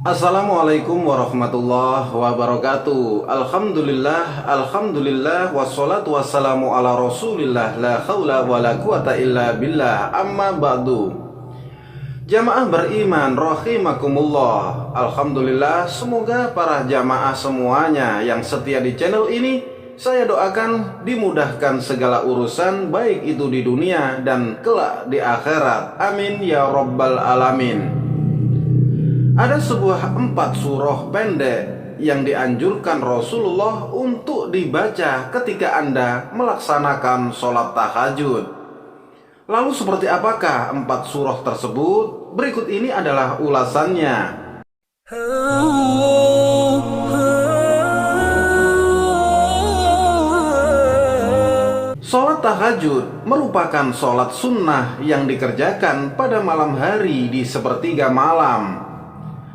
Assalamualaikum warahmatullahi wabarakatuh. Alhamdulillah, wassalatu wassalamu ala rasulillah, la khawla wa la quwata illa billah, amma ba'du. Jamaah beriman rahimakumullah. Alhamdulillah, semoga para jamaah semuanya yang setia di channel ini, saya doakan dimudahkan segala urusan, baik itu di dunia dan kelak di akhirat. Amin ya rabbal alamin. Ada sebuah 4 surah pendek yang dianjurkan Rasulullah untuk dibaca ketika Anda melaksanakan sholat tahajud. Lalu seperti apakah 4 surah tersebut? Berikut ini adalah ulasannya. Sholat tahajud merupakan sholat sunnah yang dikerjakan pada malam hari di sepertiga malam.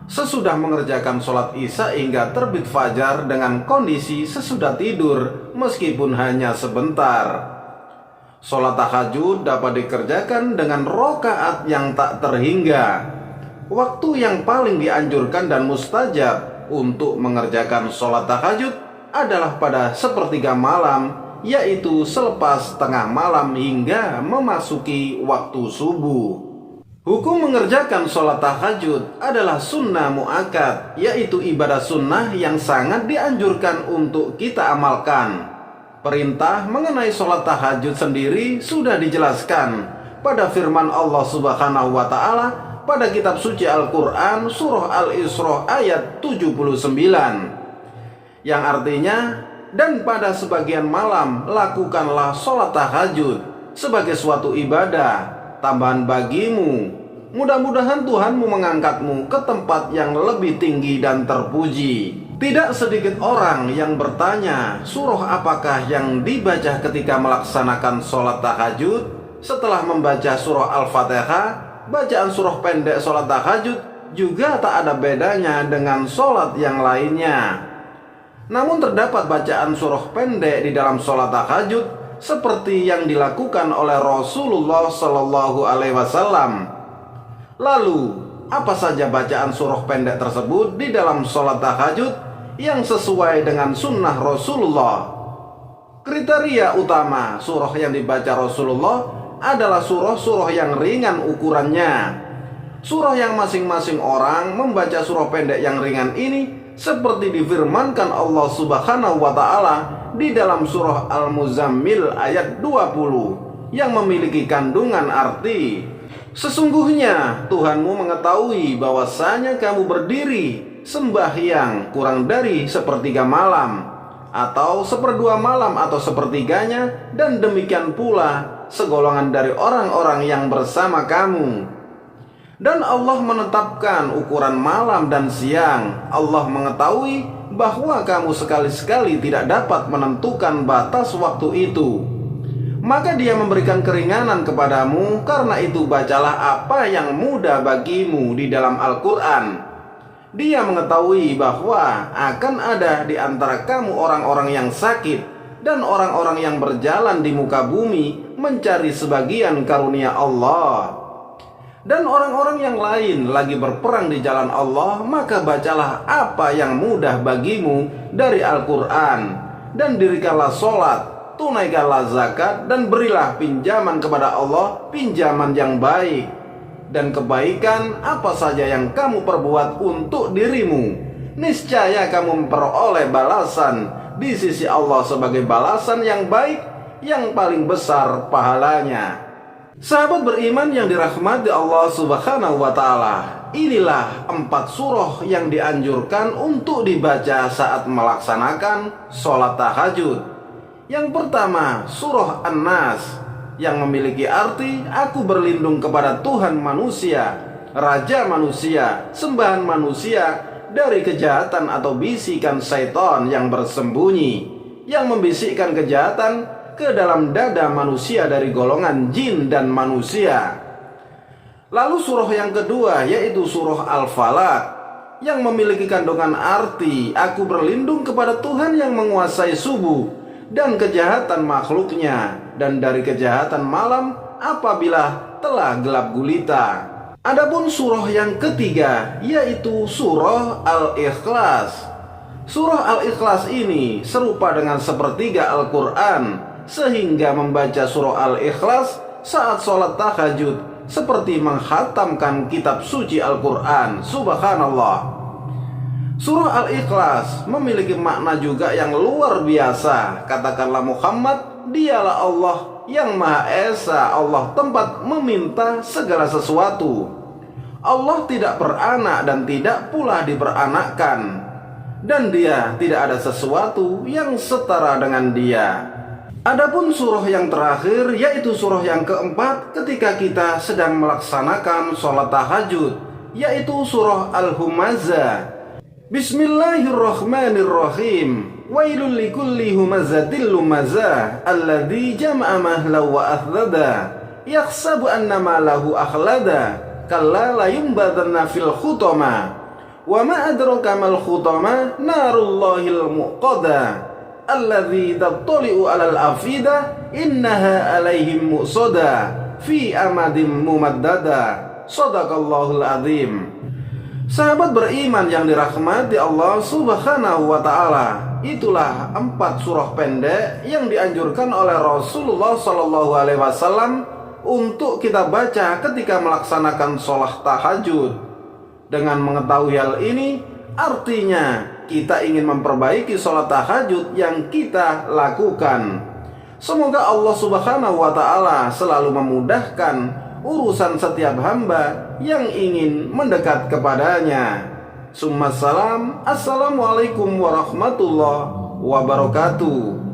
Sesudah mengerjakan sholat isya hingga terbit fajar dengan kondisi sesudah tidur meskipun hanya sebentar. Sholat tahajud dapat dikerjakan dengan rokaat yang tak terhingga. Waktu yang paling dianjurkan dan mustajab untuk mengerjakan sholat tahajud adalah pada sepertiga malam, yaitu selepas tengah malam hingga memasuki waktu subuh. Hukum mengerjakan sholat tahajud adalah sunnah mu'akkad, yaitu ibadah sunnah yang sangat dianjurkan untuk kita amalkan. Perintah mengenai sholat tahajud sendiri sudah dijelaskan pada firman Allah Subhanahu wa Ta'ala pada kitab suci Al-Quran surah Al-Isra ayat 79, yang artinya, dan pada sebagian malam lakukanlah sholat tahajud sebagai suatu ibadah tambahan bagimu. Mudah-mudahan Tuhanmu mengangkatmu ke tempat yang lebih tinggi dan terpuji. Tidak sedikit orang yang bertanya, surah apakah yang dibaca ketika melaksanakan sholat tahajud? Setelah membaca surah Al-Fatihah, bacaan surah pendek sholat tahajud juga tak ada bedanya dengan sholat yang lainnya. Namun terdapat bacaan surah pendek di dalam sholat tahajud seperti yang dilakukan oleh Rasulullah Shallallahu Alaihi Wasallam. Lalu, apa saja bacaan surah pendek tersebut di dalam sholat tahajud yang sesuai dengan sunnah Rasulullah? Kriteria utama surah yang dibaca Rasulullah adalah surah-surah yang ringan ukurannya. Surah yang masing-masing orang membaca surah pendek yang ringan ini seperti difirmankan Allah Subhanahu wa Ta'ala di dalam surah Al-Muzammil ayat 20 yang memiliki kandungan arti, sesungguhnya Tuhanmu mengetahui bahwasanya kamu berdiri sembahyang kurang dari sepertiga malam, atau seperdua malam, atau sepertiganya, dan demikian pula segolongan dari orang-orang yang bersama kamu. Dan Allah menetapkan ukuran malam dan siang. Allah mengetahui bahwa kamu sekali-sekali tidak dapat menentukan batas waktu itu. Maka Dia memberikan keringanan kepadamu. Karena itu bacalah apa yang mudah bagimu di dalam Al-Quran. Dia mengetahui bahwa akan ada di antara kamu orang-orang yang sakit dan orang-orang yang berjalan di muka bumi mencari sebagian karunia Allah, dan orang-orang yang lain lagi berperang di jalan Allah. Maka bacalah apa yang mudah bagimu dari Al-Quran, dan dirikanlah sholat, tunaikanlah zakat, dan berilah pinjaman kepada Allah, pinjaman yang baik. Dan kebaikan apa saja yang kamu perbuat untuk dirimu, niscaya kamu memperoleh balasan di sisi Allah sebagai balasan yang baik, yang paling besar pahalanya. Sahabat beriman yang dirahmati Allah Subhanahu wa Ta'ala, inilah 4 surah yang dianjurkan untuk dibaca saat melaksanakan sholat tahajud. Yang pertama, surah An-Nas, yang memiliki arti aku berlindung kepada Tuhan manusia, Raja manusia, sembahan manusia, dari kejahatan atau bisikan syaitan yang bersembunyi, yang membisikkan kejahatan ke dalam dada manusia dari golongan jin dan manusia. Lalu surah yang kedua, yaitu surah Al-Falaq, yang memiliki kandungan arti aku berlindung kepada Tuhan yang menguasai subuh dan kejahatan makhluknya, dan dari kejahatan malam apabila telah gelap gulita. Adapun surah yang ketiga yaitu surah Al-Ikhlas. Surah Al-Ikhlas ini serupa dengan sepertiga Al-Quran, sehingga membaca surah Al-Ikhlas saat sholat tahajud seperti menghatamkan kitab suci Al-Quran. Subhanallah. Surah Al-Ikhlas memiliki makna juga yang luar biasa. Katakanlah Muhammad, dialah Allah yang Maha Esa, Allah tempat meminta segala sesuatu. Allah tidak beranak dan tidak pula diperanakkan, dan Dia tidak ada sesuatu yang setara dengan Dia. Adapun surah yang terakhir yaitu surah yang keempat ketika kita sedang melaksanakan sholat tahajud, yaitu surah Al-Humazah. Bismillahirrahmanirrahim. Wailul likulli humazatil lumazah alladzi jama'a mahla wa athlada yahsabu anna malahu akhlada kalla la yumbadanna fil khutama wa ma adraka mal khutama narullahil muqada alladzi tattali'u 'alal afida innaha 'alaihim mu'sada fi amadim mumaddada. Shadaqallahul azim. Sahabat beriman yang dirahmati Allah Subhanahu wa ta'ala, itulah 4 surah pendek yang dianjurkan oleh Rasulullah SAW untuk kita baca ketika melaksanakan sholat tahajud. Dengan mengetahui hal ini, artinya kita ingin memperbaiki sholat tahajud yang kita lakukan. Semoga Allah Subhanahu wa ta'ala selalu memudahkan urusan setiap hamba yang ingin mendekat kepadanya. Summa salam. Assalamualaikum warahmatullahi wabarakatuh.